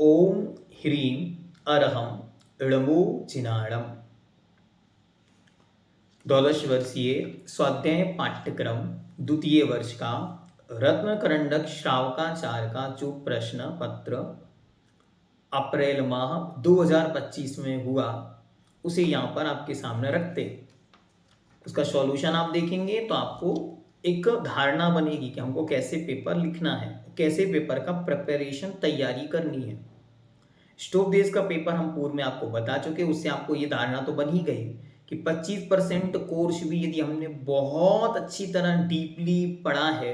ओम ह्रीं अरहं ळमो जिनाळम। 12 वर्षीय स्वाध्याय पाठ्यक्रम द्वितीय वर्ष का रत्नकरंडक श्रावकाचार्य का जो प्रश्न पत्र अप्रैल माह 2025 में हुआ उसे यहाँ पर आपके सामने रखते उसका सॉल्यूशन आप देखेंगे तो आपको एक धारणा बनेगी कि हमको कैसे पेपर लिखना है, कैसे पेपर का प्रिपरेशन तैयारी करनी है। स्टोक बेस का पेपर हम पूर्व में आपको बता चुके, उससे आपको ये धारणा तो बन ही गई कि 25% कोर्स भी यदि हमने बहुत अच्छी तरह डीपली पढ़ा है,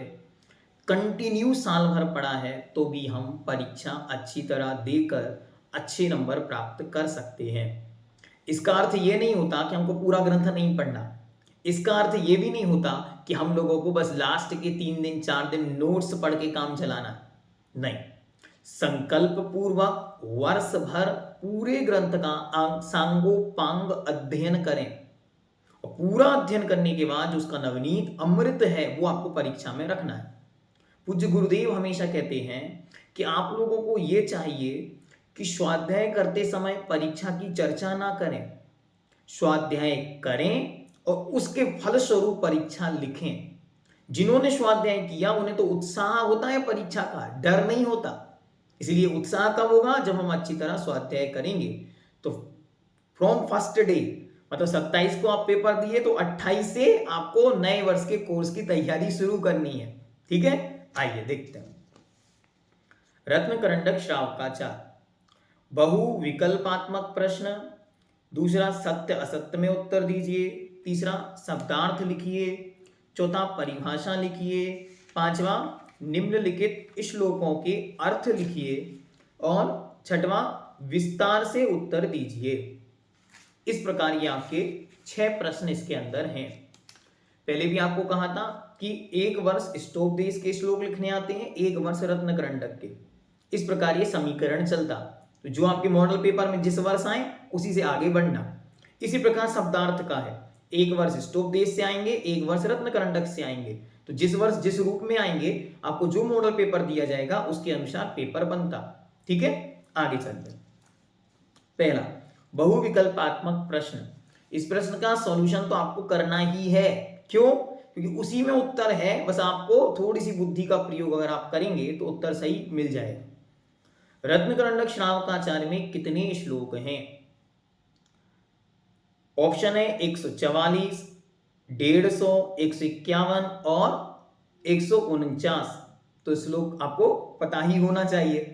कंटिन्यू साल भर पढ़ा है, तो भी हम परीक्षा अच्छी तरह देकर अच्छे नंबर प्राप्त कर सकते हैं। इसका अर्थ ये नहीं होता कि हमको पूरा ग्रंथ नहीं पढ़ना। इसका अर्थ ये भी नहीं होता कि हम लोगों को बस लास्ट के 3 दिन 4 दिन नोट्स पढ़ के काम चलाना। नहीं, संकल्प पूर्वक वर्ष भर पूरे ग्रंथ का सांगोपांग अध्ययन करें और पूरा अध्ययन करने के बाद जो उसका नवनीत अमृत है वो आपको परीक्षा में रखना है। पूज्य गुरुदेव हमेशा कहते हैं कि आप लोगों को ये चाहिए कि स्वाध्याय करते समय परीक्षा की चर्चा ना करें, स्वाध्याय करें और उसके फलस्वरूप परीक्षा लिखें। जिन्होंने स्वाध्याय किया उन्हें तो उत्साह होता है परीक्षा का, डर नहीं होता। इसलिए उत्साह कब होगा? जब हम अच्छी तरह स्वाध्याय करेंगे। तो फ्रॉम फर्स्ट डे मतलब 27 को आप पेपर दिए तो 28 से आपको नए वर्ष के कोर्स की तैयारी शुरू करनी है। ठीक है, आइए देखते हैं। रत्नकरंडक श्रावकाचार्य, बहु विकल्पात्मक प्रश्न। दूसरा, सत्य असत्य में उत्तर दीजिए। तीसरा, शब्दार्थ लिखिए। चौथा, परिभाषा लिखिए। पांचवा, निम्नलिखित श्लोकों के अर्थ लिखिए। और छठवां, विस्तार से उत्तर दीजिए। इस प्रकार ये आपके 6 प्रश्न इसके अंदर हैं। पहले भी आपको कहा था कि एक वर्ष स्टोकदेश के श्लोक लिखने आते हैं, एक वर्ष रत्नकरंडक के। इस प्रकार ये समीकरण चलता, तो जो आपके मॉडल पेपर में जिस वर्ष आए उसी से आगे बढ़ना। इसी प्रकार शब्दार्थ का है, एक वर्ष स्टोकदेश से आएंगे, एक वर्ष रत्नकरंडक से आएंगे। तो जिस वर्ष जिस रूप में आएंगे आपको जो मॉडल पेपर दिया जाएगा उसके अनुसार पेपर बनता। ठीक है, आगे चलते हैं। पहला, बहुविकल्पात्मक प्रश्न। इस प्रश्न का सॉल्यूशन तो आपको करना ही है। क्यों? क्योंकि उसी में उत्तर है, बस आपको थोड़ी सी बुद्धि का प्रयोग अगर आप करेंगे तो उत्तर सही मिल जाएगा। रत्नकरंडक श्रावकाचार्य में कितने श्लोक हैं? ऑप्शन है 144, 150, 151 और 149। तो श्लोक आपको पता ही होना चाहिए।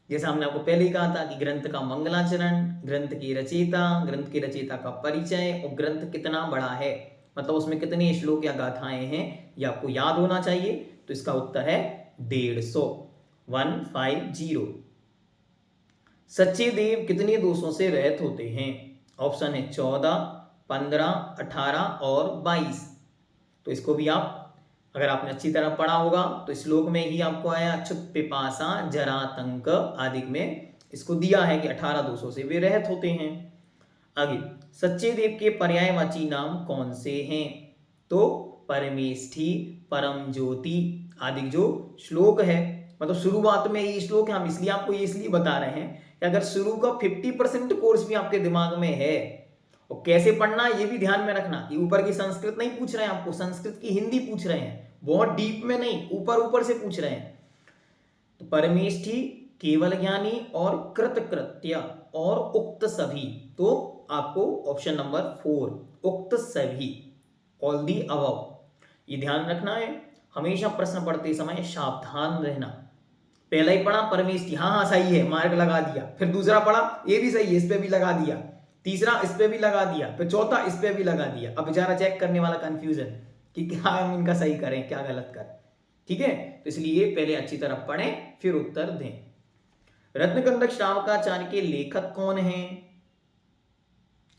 जैसा हमने आपको पहले ही कहा था कि ग्रंथ का मंगलाचरण, ग्रंथ की रचयिता, ग्रंथ के रचयिता का परिचय और ग्रंथ कितना बड़ा है, मतलब उसमें कितने श्लोक या गाथाएं हैं, ये आपको याद होना चाहिए। तो इसका उत्तर है 150। सच्चे देव कितने दोषों से रहित होते हैं? ऑप्शन है 14, 15, 18 और 22। तो इसको भी आप अगर आपने अच्छी तरह पढ़ा होगा तो श्लोक में ही आपको आया, क्षुत पिपासा जरातंक आदि में इसको दिया है कि 18 दोषों से वे रहित होते हैं। आगे, सच्चे देव के पर्यायवाची नाम कौन से हैं? तो परमेष्ठी, परम ज्योति आदि जो श्लोक है, मतलब शुरुआत में ये श्लोक है, हम इसलिए आपको ये इसलिए बता रहे हैं कि अगर शुरू का 50% कोर्स भी आपके दिमाग में है और कैसे पढ़ना ये भी ध्यान में रखना कि ऊपर की संस्कृत नहीं पूछ रहे हैं आपको, संस्कृत की हिंदी पूछ रहे हैं, बहुत डीप में नहीं, ऊपर ऊपर से पूछ रहे हैं। तो परमेष्ठी, केवल ज्ञानी और कृतकृत्य और उक्त सभी। तो आपको ऑप्शन नंबर 4 उक्त सभी, ऑल दी अबव, ये ध्यान रखना है। हमेशा प्रश्न पढ़ते समय सावधान रहना। पहला ही पढ़ा परमेष्ठी, हाँ सही है, मार्क लगा दिया। फिर दूसरा पढ़ा, ये भी सही है, इस पे भी लगा दिया। तीसरा इस पे भी लगा दिया, फिर चौथा इस पे भी लगा दिया। अब बेचारा चेक करने वाला कंफ्यूजन कि क्या हम इनका सही करें, क्या गलत करें। ठीक है, तो इसलिए पहले अच्छी तरह पढ़ें फिर उत्तर दें। रत्नकरंडक श्रावकाचार्य के लेखक कौन हैं?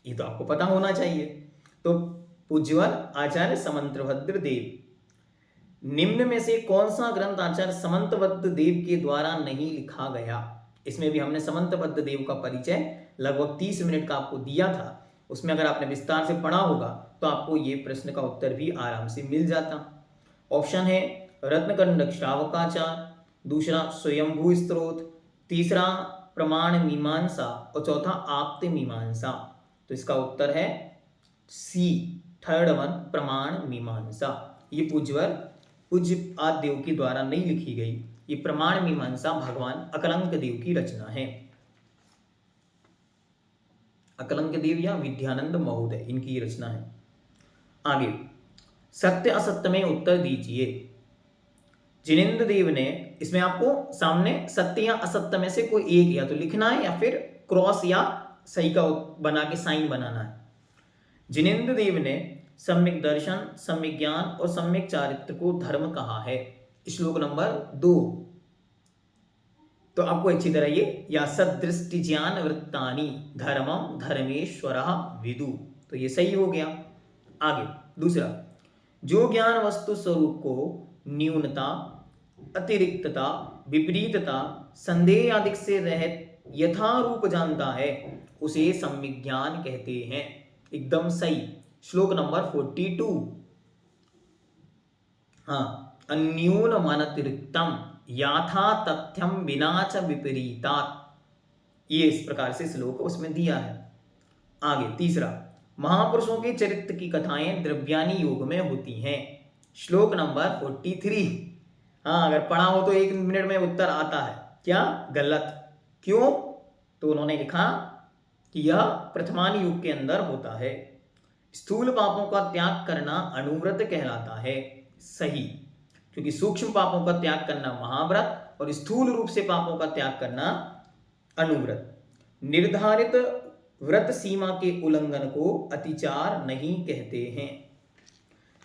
ये तो आपको पता होना चाहिए। तो पूज्यवर आचार्य समंतभद्र देव। निम्न में से कौन सा ग्रंथ आचार्य समंतभद्र देव के द्वारा नहीं लिखा गया? इसमें भी हमने समंतभद्र देव का परिचय लगभग 30 मिनट का आपको दिया था। उसमें अगर आपने विस्तार से पढ़ा होगा तो आपको ये प्रश्न का उत्तर भी आराम से मिल जाता। ऑप्शन है रत्नकरंडक श्रावकाचार्य, दूसरा स्वयंभू स्त्रोत, तीसरा प्रमाण मीमांसा और चौथा आप्त मीमांसा। तो इसका उत्तर है सी, थर्ड वन, प्रमाण मीमांसा। ये पूज्य आदि देव के द्वारा नहीं लिखी गई, ये प्रमाण मीमांसा भगवान अकलंक देव की रचना है। अकलंक देव या विद्यानंद महोदय, इनकी रचना है। आगे, सत्य असत्य में उत्तर दीजिए। जिनेंद्र देव ने, इसमें आपको सामने सत्य या असत्य में से कोई एक या तो लिखना है या फिर क्रॉस या सही का बना के साइन बनाना है। जिनेंद्र देव ने सम्यक दर्शन, सम्यक ज्ञान और सम्यक चारित्र को धर्म कहा है। श्लोक नंबर 2। तो आपको अच्छी तरह ये, या सदृष्टि ज्ञान वृत्तानि धर्मम धर्मेश्वरः विदु, तो ये सही हो गया। आगे दूसरा, जो ज्ञान वस्तु स्वरूप को न्यूनता, अतिरिक्तता, विपरीतता, संदेह आदि से रहित यथारूप जानता है, उसे सम्यक ज्ञान कहते हैं। एकदम सही। श्लोक नंबर 42। हाँ, अन्यूनमनतिरिक्तम याथा तथ्यम विना च विपरीतात्, ये इस प्रकार से श्लोक उसमें दिया है। आगे तीसरा, महापुरुषों के चरित्र की कथाएं द्रव्यानी योग में होती हैं। श्लोक नंबर 43। हाँ, अगर पढ़ा हो तो 1 मिनट में उत्तर आता है। क्या? गलत। क्यों? तो उन्होंने लिखा कि यह प्रथमान युग के अंदर होता है। स्थूल पापों का त्याग करना अनुव्रत कहलाता है। सही, क्योंकि सूक्ष्म पापों का त्याग करना महाव्रत और स्थूल रूप से पापों का त्याग करना अनुव्रत। निर्धारित व्रत सीमा के उल्लंघन को अतिचार नहीं कहते हैं।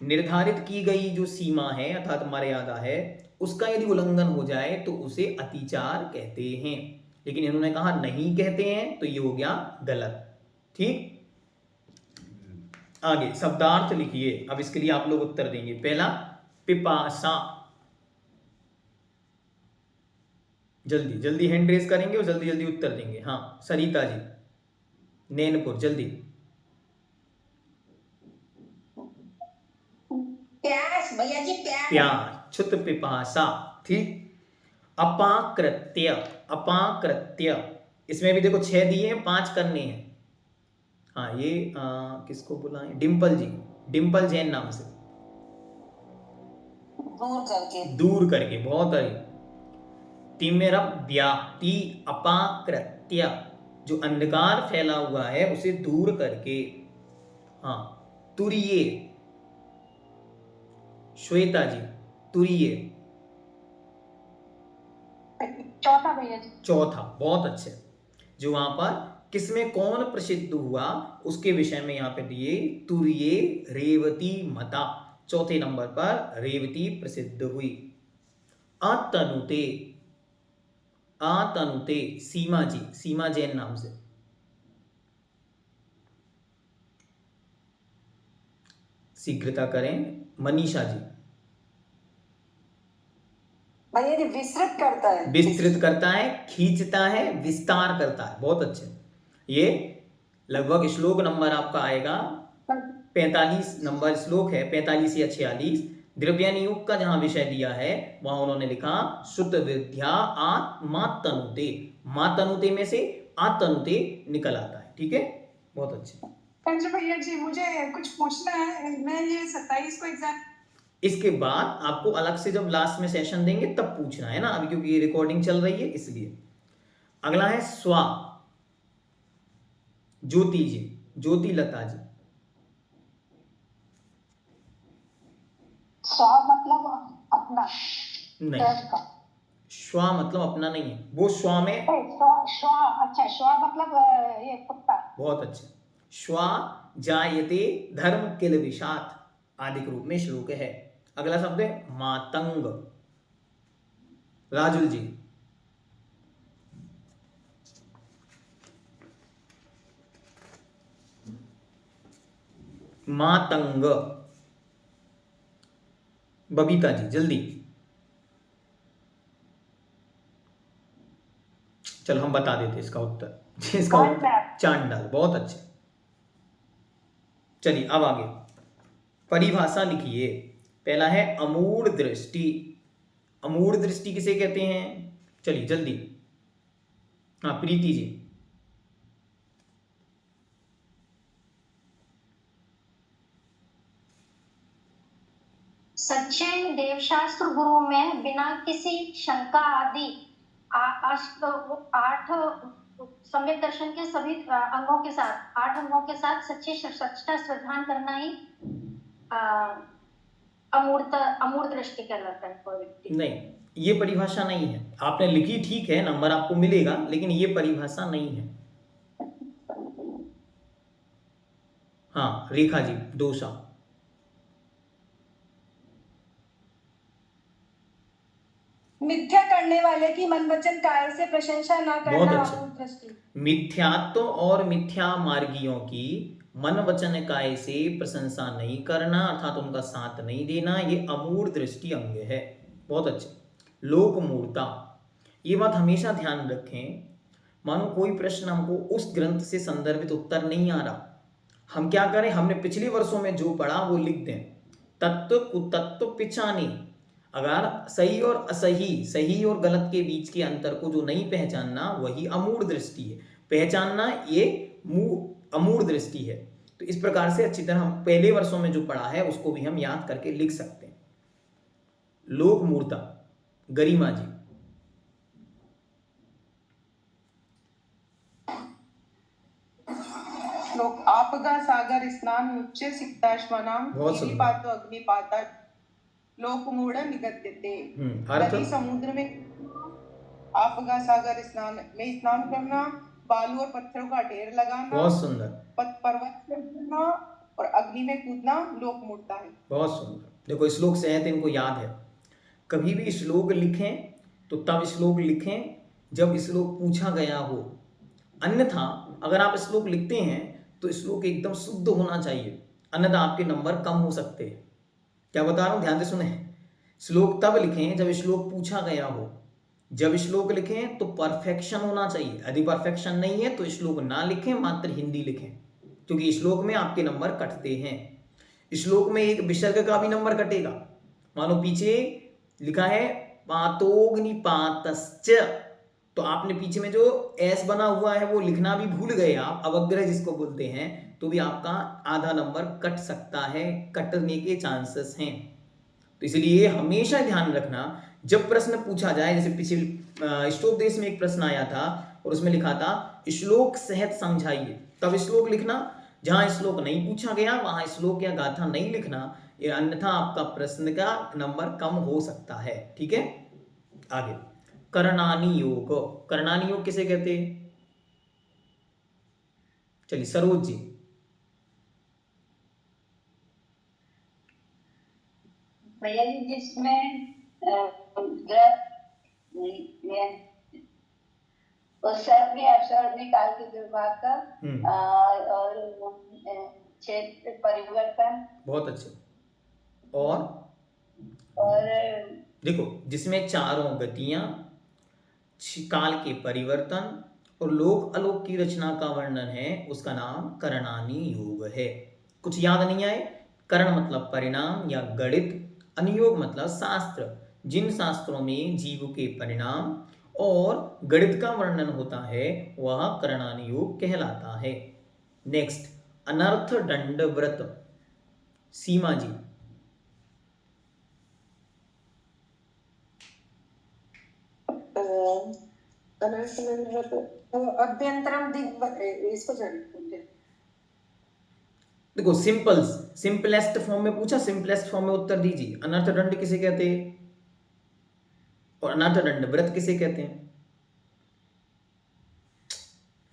निर्धारित की गई जो सीमा है अर्थात मर्यादा है, उसका यदि उल्लंघन हो जाए तो उसे अतिचार कहते हैं। लेकिन इन्होंने कहा नहीं कहते हैं, तो ये हो गया गलत। ठीक, आगे शब्दार्थ लिखिए। अब इसके लिए आप लोग उत्तर देंगे। पहला, पिपासा। जल्दी जल्दी हैंड रेज करेंगे और जल्दी जल्दी उत्तर देंगे। हाँ, सरिता जी, नैनपुर, जल्दी। प्यास भैया जी, प्यास, छुत पिपासा। ठीक। अपाकृत्य, अपाकृत्य, इसमें भी देखो 6 दिए हैं, 5 करने हैं। हाँ, ये किसको बुलाएं? डिम्पल जी, डिम्पल जैन नाम से। दूर करके, बहुत है। तिमिरव्याप्ति, अपाकृत्य, जो अंधकार फैला हुआ है उसे दूर करके। हाँ, तुरीय, श्वेता जी, तुरीय। चौथा भैया जी। चौथा, बहुत अच्छे। जो वहां पर किसमें कौन प्रसिद्ध हुआ उसके विषय में यहाँ पे दिए, तुरीय रेवती मता। चौथे नंबर पर रेवती प्रसिद्ध हुई। अतनुते, अतनुते, सीमा जी, सीमा जैन नाम से। शीघ्रता करें। मनीषा जी, भैया जी विस्तृत करता है, विस्तृत करता है, खींचता है, विस्तार करता है। बहुत अच्छे। ये लगभग श्लोक नंबर आपका आएगा 45 नंबर श्लोक है, 45 या 46। द्रव्यानी युग का जहां विषय दिया है वहां उन्होंने लिखा शुद्ध विद्या आत्मातनुते। मातनुते में से आतनुते निकल आता है। ठीक है, बहुत अच्छे। भैया जी मुझे कुछ पूछना है, मैं ये 27 को एग्जाम, इसके बाद आपको अलग से जब लास्ट में सेशन देंगे तब पूछना है ना, अभी क्योंकि ये रिकॉर्डिंग चल रही है इसलिए। अगला है स्वा, ज्योति जी, ज्योति लता जी। स्वा मतलब अपना नहीं, श्वा मतलब अपना नहीं है, वो श्वा में श्वा, अच्छा श्वा मतलब ये कुत्ता। बहुत अच्छा। श्वा जायते धर्म किल विषात आदि रूप में श्लोक है। अगला शब्द है मातंग। राजुल जी, मातंग। बबीता जी, जल्दी। चलो हम बता देते इसका उत्तर। इसका उत्तर चांडाल। बहुत अच्छे। चलिए अब आगे परिभाषा लिखिए। पहला है अमूढ़ दृष्टि। अमूढ़ दृष्टि किसे कहते हैं? चलिए जल्दी। हाँ प्रीति जी। सचिन देवशास्त्र गुरु में बिना किसी शंका आदि 8 सम्यक दर्शन के सभी अंगों के साथ 8 अंगों के साथ सच्ची सचता श्रद्धान करना ही अमूर्त दृष्टि कहलाता है। नहीं, ये परिभाषा नहीं है। आपने लिखी ठीक है, नंबर आपको मिलेगा, लेकिन ये परिभाषा नहीं है। हाँ रेखा जी, दोषा। मिथ्या करने वाले की मन वचन काया से प्रशंसा न बहुत करना अच्छा। अमूर्त दृष्टि। मिथ्यात्व और मिथ्या मार्गियों की मन वचन काय से प्रशंसा नहीं करना अर्थात उनका साथ नहीं देना, ये अमूढ़ दृष्टि अंग है। बहुत अच्छे। लोक मूर्ता, ये बात हमेशा ध्यान रखें। मानो कोई प्रश्न हमको उस ग्रंथ से संदर्भित उत्तर नहीं आ रहा, हम क्या करें, हमने पिछले वर्षों में जो पढ़ा वो लिख दें। तत्व कुतत्व पिछानी, अगर सही और असही, सही और गलत के बीच के अंतर को जो नहीं पहचानना वही अमूढ़ दृष्टि है। पहचानना ये अमूढ़ दृष्टि है। तो इस प्रकार से अच्छी तरह हम पहले वर्षों में जो पढ़ा है उसको भी हम याद करके लिख सकते हैं। लोक मूर्ता, गरिमा जी। श्लोक आपगा सागर स्नान उच्च सिक्ताश्वनाम बहुत सुंदर। गिरिपातो अग्निपाता लोक मूढ़ निगद्यते। अर्थ नदी समुद्र में आपगा सागर स्नान में स्नान करना, बालू और पत्थरों का ढेर लगाना, बहुत सुंदर। पर्वत से उतरना और अग्नि में कूदना लोक मूढ़ता है। बहुत सुंदर। देखो श्लोक सहत इनको याद है। कभी भी श्लोक लिखें तो तब श्लोक लिखें जब श्लोक पूछा गया हो, अन्यथा अगर आप श्लोक लिखते हैं तो श्लोक एकदम शुद्ध होना चाहिए, अन्यथा आपके नंबर कम हो सकते हैं। क्या बता रहा हूं, ध्यान से सुने। श्लोक तब लिखें जब श्लोक पूछा गया हो। जब श्लोक लिखें तो परफेक्शन होना चाहिए, यदि परफेक्शन नहीं है तो श्लोक ना लिखें, मात्र हिंदी लिखें, क्योंकि श्लोक में आपके नंबर कटते हैं। श्लोक में एक विसर्ग का भी नंबर कटेगा। मानो पीछे लिखा है पातोग्निपातश्च, तो आपने पीछे में जो एस बना हुआ है वो लिखना भी भूल गए आप, अवग्रह जिसको बोलते हैं, तो भी आपका आधा नंबर कट सकता है, कटने के चांसेस हैं। तो इसलिए हमेशा ध्यान रखना जब प्रश्न पूछा जाए, जैसे पिछले श्लोकदेश में एक प्रश्न आया था और उसमें लिखा था श्लोक सहित समझाइए, तब श्लोक लिखना। जहां श्लोक नहीं पूछा गया वहां श्लोक या गाथा नहीं लिखना, ये अन्यथा आपका प्रश्न का नंबर कम हो सकता है। ठीक है, आगे करणानी योग। करणानी योग किसे कहते हैं? चलिए सरोज जी। भैया जी, जिसमें काल के विभाग का और क्षेत्र परिवर्तन। बहुत अच्छे। और देखो जिसमें चारों गतियां, काल के परिवर्तन और लोक अलोक की रचना का वर्णन है, उसका नाम करणानी योग है। कुछ याद नहीं आए? करण मतलब परिणाम या गणित, अनुयोग मतलब शास्त्र, जिन शास्त्रों में जीव के परिणाम और गणित का वर्णन होता है वह करणानी योग कहलाता है। नेक्स्ट, अनर्थ दंड व्रत। सीमा जी। अभ्यंतरम इसको देखो सिंपलेस्ट फॉर्म में पूछा, सिंपलेस्ट फॉर्म में उत्तर दीजिए। अनर्थ दंड किसे कहते हैं और अनर्थ दंड व्रत किसे कहते हैं?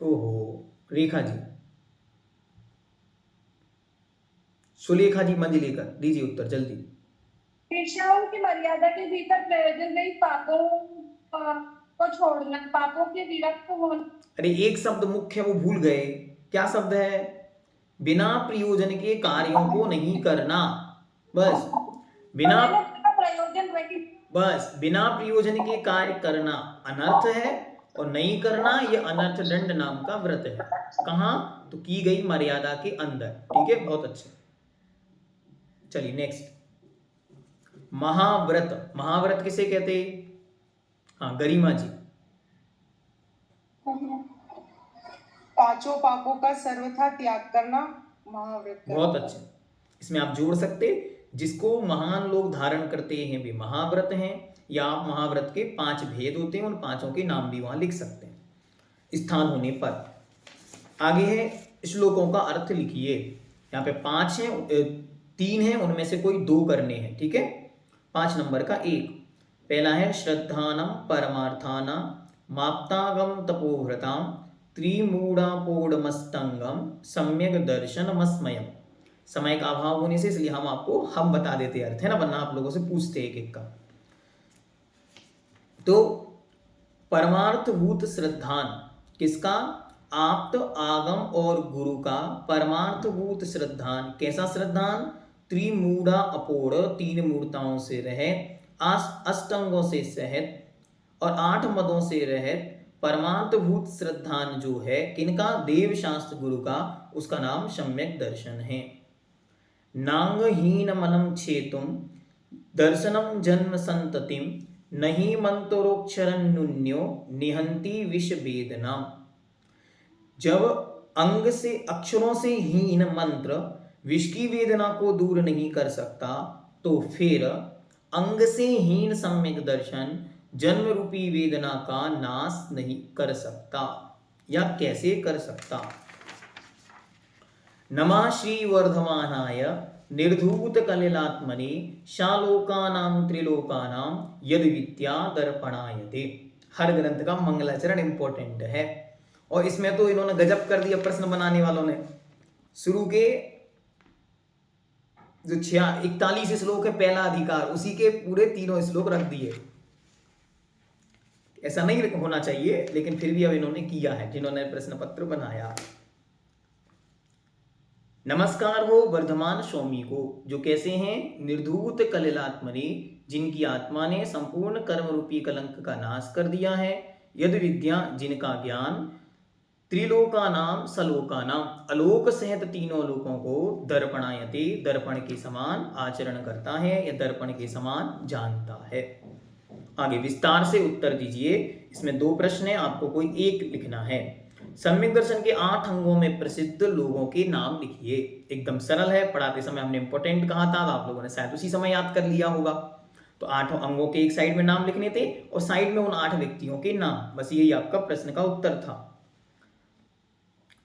ओहो, रेखा जी, सुलेखा जी मंज लेकर दीजिए उत्तर जल्दी। ईर्ष्याओं की मर्यादा के भीतर प्रयोजन रहित पापों को छोड़ना, पापों के विरक्त होना। अरे एक शब्द मुख्य वो भूल गए, क्या शब्द है? बिना प्रयोजन के कार्यों को नहीं करना। बस बिना प्रयोजन रहित, बस बिना प्रयोजन के कार्य करना अनर्थ है, और नहीं करना ये अनर्थ दंड नाम का व्रत है। कहां? तो की गई मर्यादा के अंदर। ठीक है, बहुत अच्छा। चलिए नेक्स्ट, महाव्रत। महाव्रत किसे कहते हैं? हाँ गरिमा जी। पांचों पापों का सर्वथा त्याग करना, महाव्रत करना। बहुत अच्छा। इसमें आप जोड़ सकते, जिसको महान लोग धारण करते हैं वे महाव्रत हैं, या आप महाव्रत के 5 भेद होते हैं, उन पांचों के नाम भी वहां लिख सकते हैं स्थान होने पर। आगे है श्लोकों का अर्थ लिखिए। यहाँ पे 5 हैं, 3 हैं, उनमें से कोई 2 करने हैं, ठीक है। 5 नंबर का 1 पहला है श्रद्धानम परमार्थानाम माप्तागम तपोव्रताम त्रिमूढ़ापोढ़मस्तंगम सम्यक दर्शनमस्मयम। समय का अभाव होने से इसलिए हम बता देते अर्थ है ना, वरना आप लोगों से पूछते एक एक का। तो परमार्थभूत श्रद्धान किसका? आप्त आगम और गुरु का परमार्थभूत श्रद्धान। कैसा श्रद्धान? त्रिमूढ़ा अपोढ़ 3 मूर्ताओं से रहित, अष्टांगों से सहित और 8 मदों से रहित परमार्थभूत श्रद्धान जो है किनका? देव शास्त्र गुरु का, उसका नाम सम्यक दर्शन है। नांगहीन मनम छेतुम दर्शनम जन्म संततिम नहीं मंत्रोक्षरं नुन्यो निहंति विष वेदना। जब अंग से अक्षरों से हीन मंत्र विष की वेदना को दूर नहीं कर सकता, तो फिर अंग से हीन सम्यक दर्शन जन्म रूपी वेदना का नाश नहीं कर सकता, या कैसे कर सकता? नमः श्री वर्धमानाय निर्धूत कलिलात्मने शालोकानां त्रिलोकानां यद विद्या दर्पणायते। हर ग्रंथ का मंगलाचरण इंपॉर्टेंट है, और इसमें तो इन्होंने गजब कर दिया प्रश्न बनाने वालों ने। शुरू के जो 41 श्लोक है पहला अधिकार, उसी के पूरे 3 श्लोक रख दिए। ऐसा नहीं होना चाहिए, लेकिन फिर भी अब इन्होंने किया है जिन्होंने प्रश्न पत्र बनाया। नमस्कार हो वर्धमान स्वामी को, जो कैसे हैं? निर्धूत कलिलात्मने, जिनकी आत्मा ने संपूर्ण कर्म रूपी कलंक का नाश कर दिया है। यद विद्या, जिनका ज्ञान त्रिलोका नाम सलोका नाम, अलोक सहित 3 लोकों को दर्पणायते, दर्पण के समान आचरण करता है या दर्पण के समान जानता है। आगे विस्तार से उत्तर दीजिए। इसमें 2 प्रश्न है, आपको कोई एक लिखना है। सम्यक दर्शन के 8 अंगों में प्रसिद्ध लोगों के नाम लिखिए। एकदम सरल है, पढ़ाते समय हमने इंपॉर्टेंट कहा था, आप लोगों ने शायद उसी समय याद कर लिया होगा। तो 8 अंगों के एक साइड में नाम लिखने थे और साइड में उन 8 व्यक्तियों के नाम, बस यही आपका प्रश्न का उत्तर था।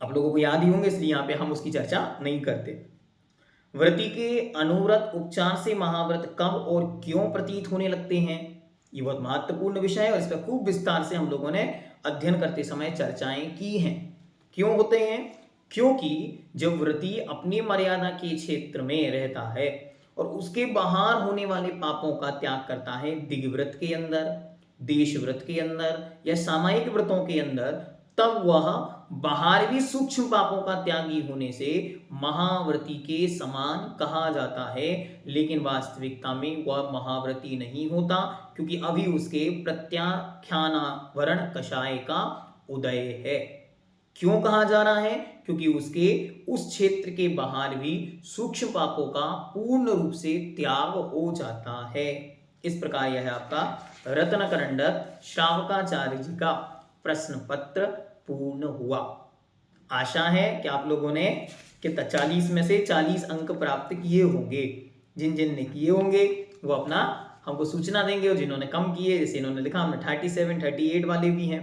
आप लोगों को याद ही होंगे, इसलिए यहाँ पे हम उसकी चर्चा नहीं करते। व्रति के अनुव्रत उपचार से महाव्रत कब और क्यों प्रतीत होने लगते हैं? ये बहुत महत्वपूर्ण विषय है और इस पर खूब विस्तार से हम लोगों ने अध्ययन करते समय चर्चाएं की हैं। क्यों होते हैं? क्योंकि जब व्रति अपनी मर्यादा के क्षेत्र में रहता है और उसके बाहर होने वाले पापों का त्याग करता है, दिग्व्रत के अंदर, देश व्रत के अंदर या सामायिक व्रतों के अंदर, तब वह बाहर भी सूक्ष्म पापों का त्यागी होने से महाव्रती के समान कहा जाता है। लेकिन वास्तविकता में वह महाव्रती नहीं होता, क्योंकि अभी उसके प्रत्याख्यानावरण कषाय का उदय है। क्यों कहा जा रहा है? क्योंकि उसके उस क्षेत्र के बाहर भी सूक्ष्म पापों का पूर्ण रूप से त्याग हो जाता है। इस प्रकार यह आपका रत्नकरंडक श्रावकाचार्य जी का प्रश्न पत्र पूर्ण हुआ। आशा है कि आप लोगों ने 40 में से 40 अंक प्राप्त किए होंगे। जिन जिन ने किए होंगे वो अपना हमको सूचना देंगे, और जिन्होंने कम किए, जैसे इन्होंने लिखा हमें 37, 38 वाले भी हैं,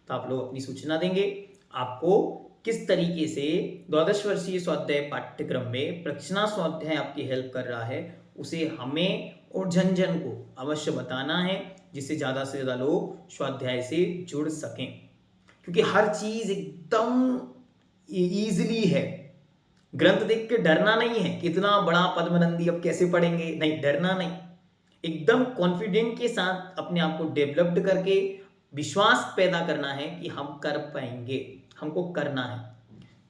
तो आप लोग अपनी सूचना देंगे। आपको किस तरीके से 12 वर्षीय स्वाध्याय पाठ्यक्रम में प्रश्ना स्वाध्याय आपकी हेल्प कर रहा है, उसे हमें और जन जन को अवश्य बताना है, जिससे ज़्यादा से ज़्यादा लोग स्वाध्याय से जुड़ सकें। क्योंकि हर चीज़ एकदम ईजिली है। ग्रंथ देख के डरना नहीं है, कितना बड़ा पद्मनंदी अब कैसे पढ़ेंगे, नहीं, डरना नहीं। एकदम कॉन्फिडेंट के साथ अपने आप को डेवलप्ड करके विश्वास पैदा करना है कि हम कर पाएंगे, हमको करना है।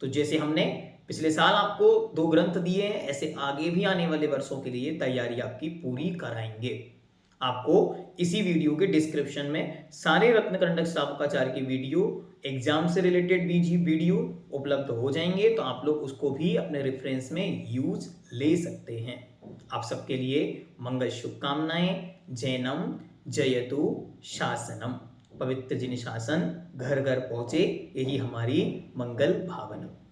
तो जैसे हमने पिछले साल आपको 2 ग्रंथ दिए हैं, ऐसे आगे भी आने वाले वर्षों के लिए तैयारी आपकी पूरी कराएंगे। आपको इसी वीडियो के डिस्क्रिप्शन में सारे रत्नकरंडक श्रावकाचार्य की वीडियो, एग्जाम से रिलेटेड भी वीडियो उपलब्ध हो जाएंगे, तो आप लोग उसको भी अपने रेफरेंस में यूज ले सकते हैं। आप सबके लिए मंगल शुभकामनाएं। जैनम जयतु शासनम। पवित्र जिन शासन घर घर पहुँचे, यही हमारी मंगल भावना।